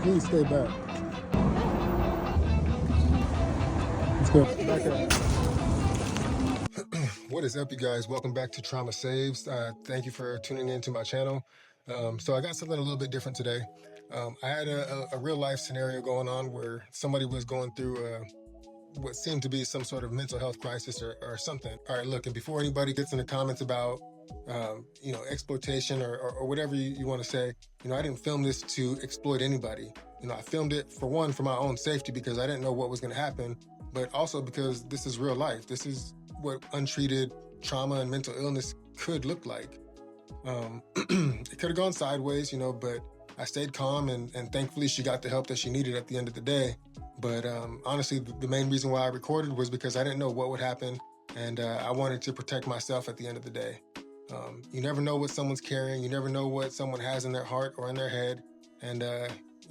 Please stay back. Let's go. Back up. What is up, you guys? Welcome back to Trauma Saves. Thank you for tuning in to my channel. So I got something a little bit different today. I had a real life scenario going on where somebody was going through what seemed to be some sort of mental health crisis or something. All right, look, and before anybody gets in the comments about exploitation or whatever you want to say, I didn't film this to exploit anybody. I filmed it for my own safety, because I didn't know what was going to happen, but also because this is real life. This is what untreated trauma and mental illness could look like. It could have gone sideways, but I stayed calm, and thankfully she got the help that she needed at the end of the day. But honestly, the main reason why I recorded was because I didn't know what would happen, and I wanted to protect myself at the end of the day. You never know what someone's carrying. You never know what someone has in their heart or in their head. And,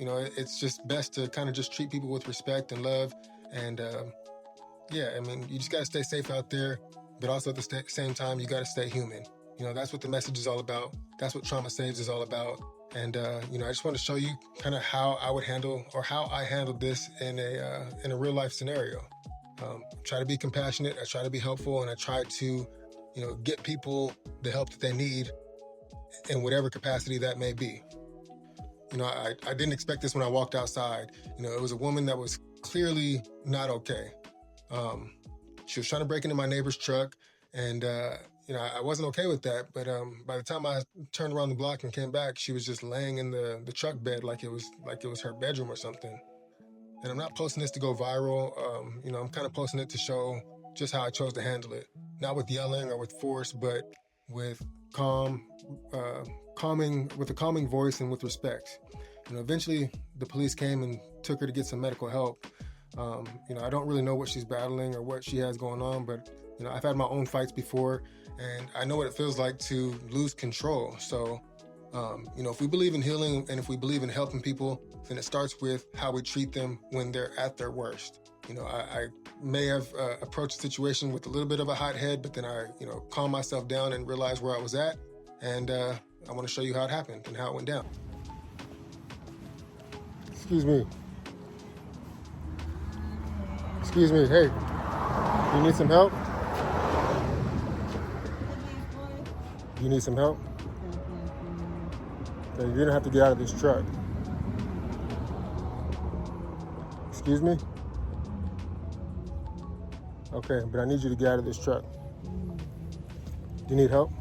it's just best to kind of just treat people with respect and love. And yeah, I mean, you just got to stay safe out there, but also at the same time, you got to stay human. That's what the message is all about. That's what Trauma Saves is all about. And, I just want to show you kind of how I would handle, or how I handled this in a real life scenario. Try to be compassionate. I try to be helpful, and I try to, get people the help that they need in whatever capacity that may be. I didn't expect this when I walked outside. It was a woman that was clearly not okay. She was trying to break into my neighbor's truck, and I wasn't okay with that. But by the time I turned around the block and came back, she was just laying in the truck bed like it was her bedroom or something. And I'm not posting this to go viral. I'm kind of posting it to show just how I chose to handle it. Not with yelling or with force, but with with a calming voice and with respect. Eventually the police came and took her to get some medical help. I don't really know what she's battling or what she has going on, but I've had my own fights before, and I know what it feels like to lose control. So, if we believe in healing and if we believe in helping people, then it starts with how we treat them when they're at their worst. I may have approached the situation with a little bit of a hot head, but then I, calmed myself down and realized where I was at. And I want to show you how it happened and how it went down. Excuse me. Excuse me. Hey, you need some help? You need some help? Okay, you're gonna have to get out of this truck. Excuse me? Okay, but I need you to get out of this truck. Do you need help?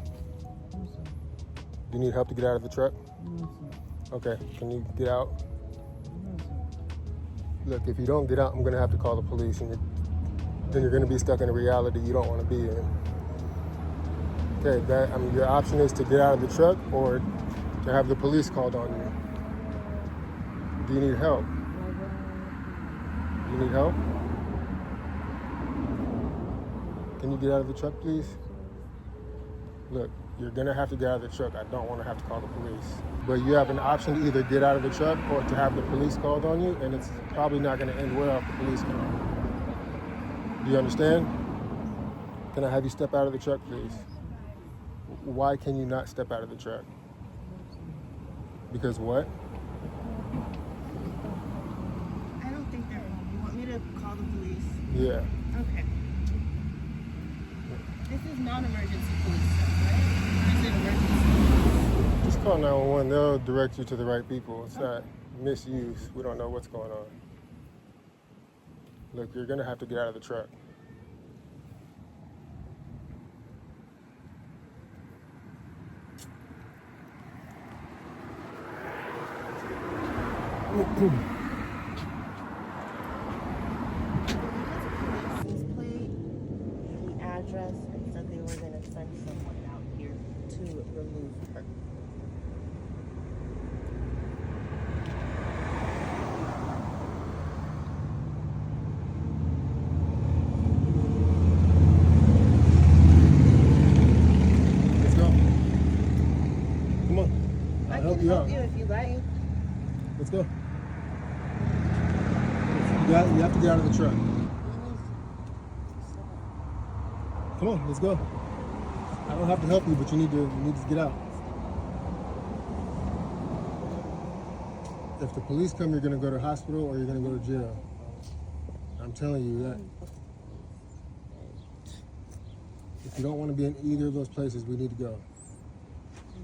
Do you need help to get out of the truck? Okay, can you get out? Look, if you don't get out, I'm gonna have to call the police, and then you're gonna be stuck in a reality you don't wanna be in. Okay, your option is to get out of the truck or to have the police called on you. Do you need help? Do you need help? Can you get out of the truck, please? Look, you're gonna have to get out of the truck. I don't wanna have to call the police. But you have an option to either get out of the truck or to have the police called on you, and it's probably not gonna end well if the police come. Do you understand? Can I have you step out of the truck, please? Why can you not step out of the truck? Because what? I don't think they're home. You want me to call the police? Yeah. Okay. This is non-emergency police stuff, right? Or is it emergency? Just call 911. They'll direct you to the right people. It's not misuse. We don't know what's going on. Look, you're gonna have to get out of the truck. License plate, the address, and said they were going to send someone out here to remove her. Let's go. Come on. I'll help you out. If you like. Let's go. You have to get out of the truck. Come on, let's go. I don't have to help you, but you need to get out. If the police come, you're gonna go to the hospital or you're gonna go to jail. I'm telling you that. If you don't want to be in either of those places, we need to go.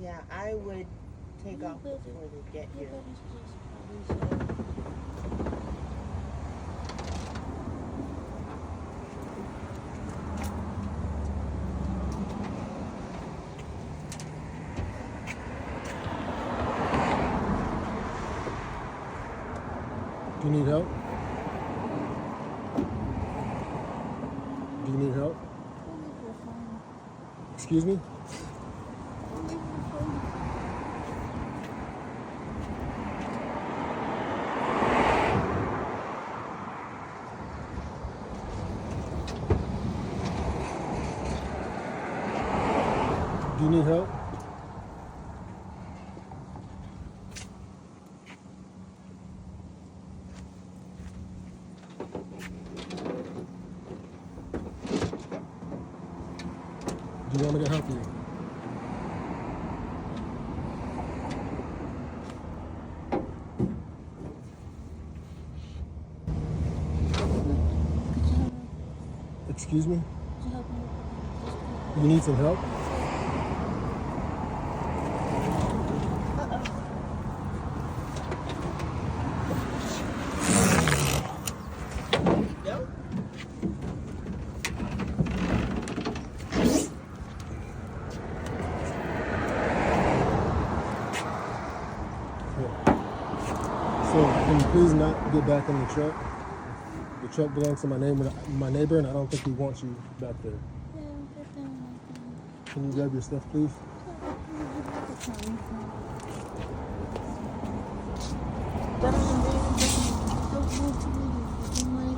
Yeah, I would take off before they get here. Do you need help? Do you need help? Excuse me? Do you need help? Do you want me to help you? Excuse me? You need some help? No? So can you please not get back in the truck? The truck belongs to my neighbor, and I don't think he wants you back there. Can you grab your stuff, please?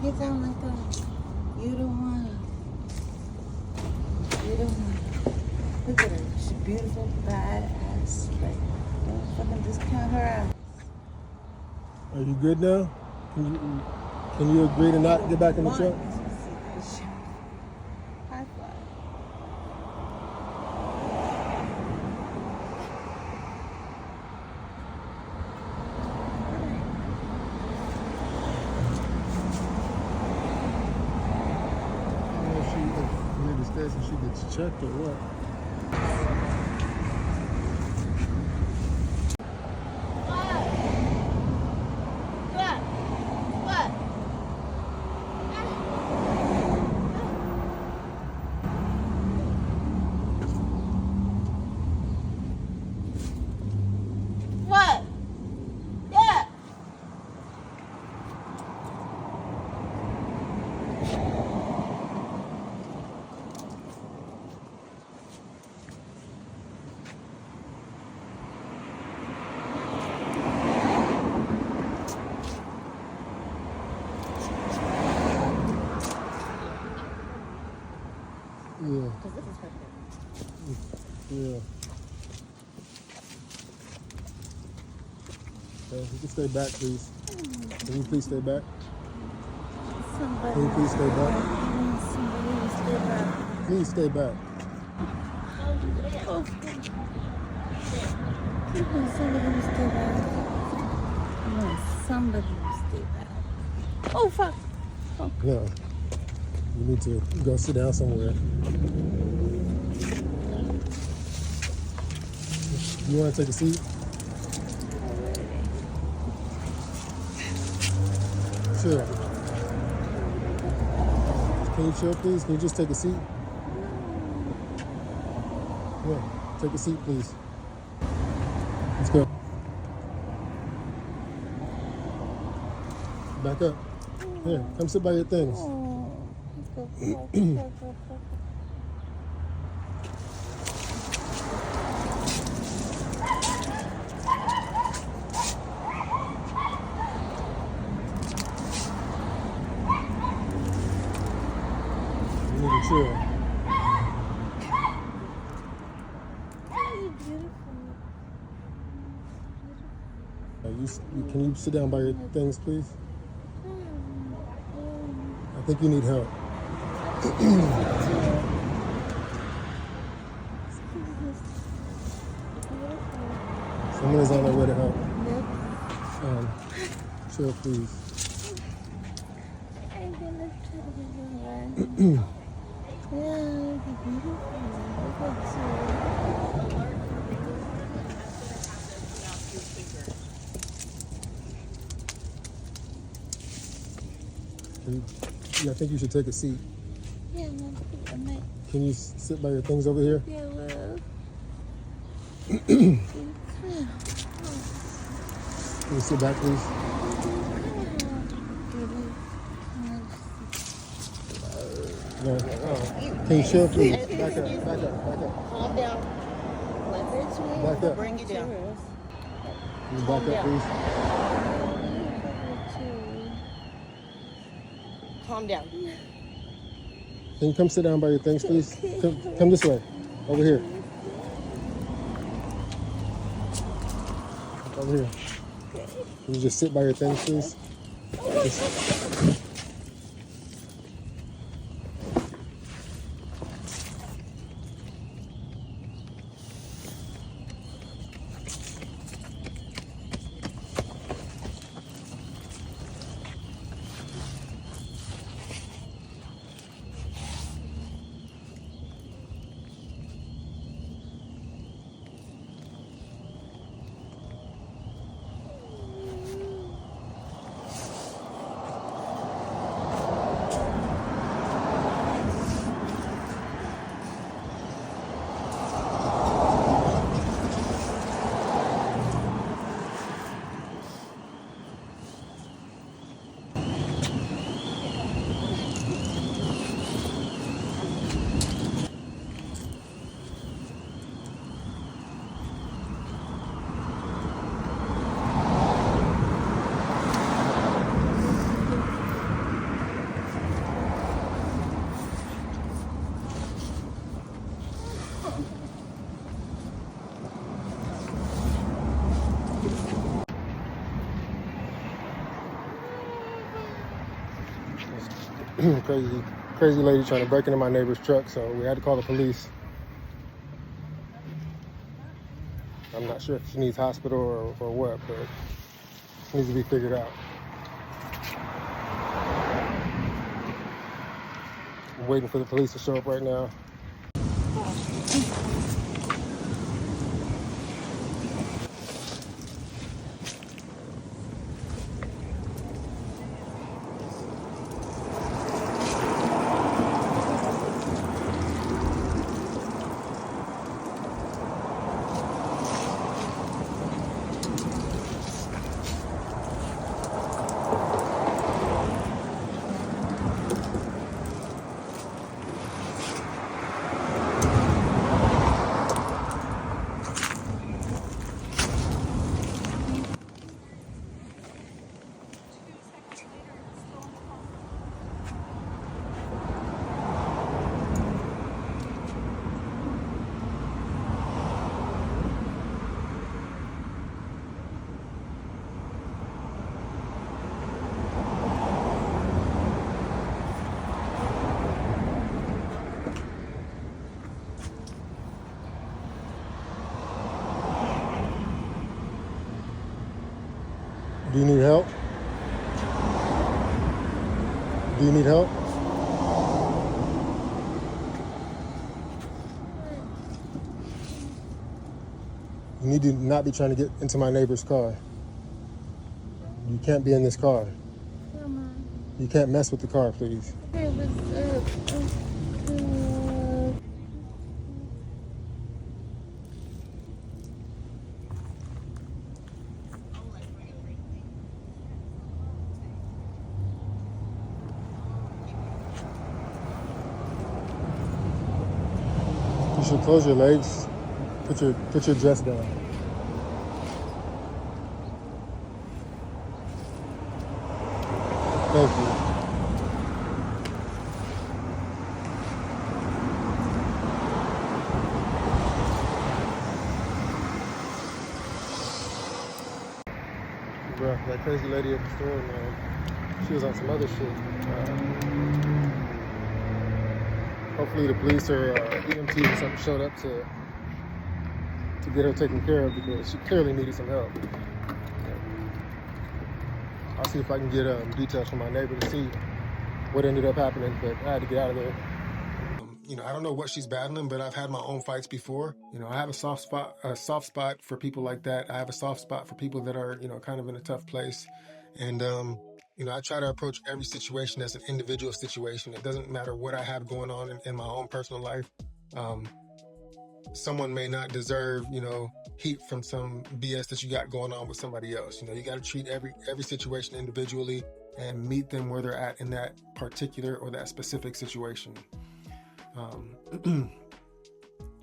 Get down like that. You don't want it. You don't want it. Look at her. She's beautiful, badass. But don't fucking discount her ass. Are you good now? Can you agree to not get back in the truck? High five. I don't know if near the station she gets checked or what. What? Yeah. Yeah, Because this is perfect. yeah. Okay, you can stay back, please. Can you please stay back? Somebody. Can you please stay back? Somebody to stay back. Please stay back. Oh. You want somebody to stay back. You want somebody to stay back. Oh, fuck. Oh. No. You need to go sit down somewhere. You want to take a seat? Sure. Can you chill, please? Can you just take a seat? Yeah, take a seat, please. Let's go. Back up. Here, come sit by your things. Oh. Go, go, go, go, go. You need to chill. You're beautiful. Can you sit down by your things, please? I think you need help. Someone is on their way to help. Chill, please. I'm gonna try to run. Yeah, it's beautiful. Look at Yeah, I think you should take a seat. you. Yeah, I might. Can you sit by your things over here? Yeah, well. Thank you. Can you sit back, please? No. Can you chill, please? Back up, back up, back up. Calm down. Let's Back up. bring you down. Can you back up, please? Calm down. Can you come sit down by your things, please? Come this way. Over here. Over here. Can you just sit by your things, please? Crazy lady trying to break into my neighbor's truck, so we had to call the police. I'm not sure if she needs hospital or what, but it needs to be figured out. I'm waiting for the police to show up right now. Do you need help? Do you need help? You need to not be trying to get into my neighbor's car. You can't be in this car. Come on. You can't mess with the car, please. Hey, what's up? You should close your legs. Put your dress down. Thank you. Bruh, that crazy lady at the store, man, she was on some other shit. Hopefully the police or EMT or something showed up to get her taken care of because she clearly needed some help. I'll see if I can get details from my neighbor to see what ended up happening, but I had to get out of there. You know, I don't know what she's battling, but I've had my own fights before. You know, I have a soft spot for people like that. I have a soft spot for people that are, you know, kind of in a tough place. And, you know, I try to approach every situation as an individual situation. It doesn't matter what I have going on in my own personal life. Someone may not deserve, you know, heat from some BS that you got going on with somebody else. You know, you got to treat every situation individually and meet them where they're at in that particular or that specific situation.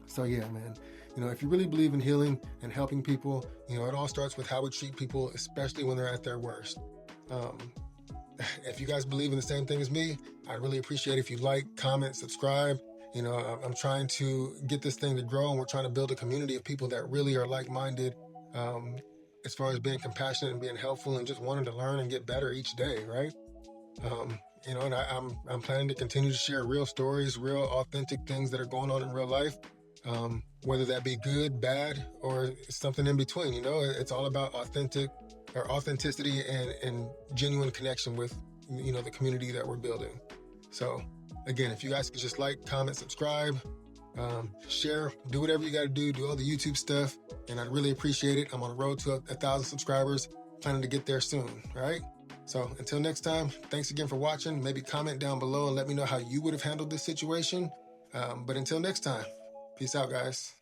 So yeah, man, you know, if you really believe in healing and helping people, you know, it all starts with how we treat people, especially when they're at their worst. If you guys believe in the same thing as me, I'd really appreciate it if you like, comment, subscribe. You know, I'm trying to get this thing to grow, and we're trying to build a community of people that really are like-minded, as far as being compassionate and being helpful and just wanting to learn and get better each day, right? You know, and I'm planning to continue to share real stories, real authentic things that are going on in real life, whether that be good, bad, or something in between. You know, it's all about authenticity and genuine connection with, you know, the community that we're building. So again, if you guys could just like, comment, subscribe, share, do whatever you got to do all the YouTube stuff, and I'd really appreciate it. I'm on the road to 1,000 subscribers, planning to get there soon. All right. So until next time, thanks again for watching. Maybe comment down below and let me know how you would have handled this situation. But until next time, peace out, guys.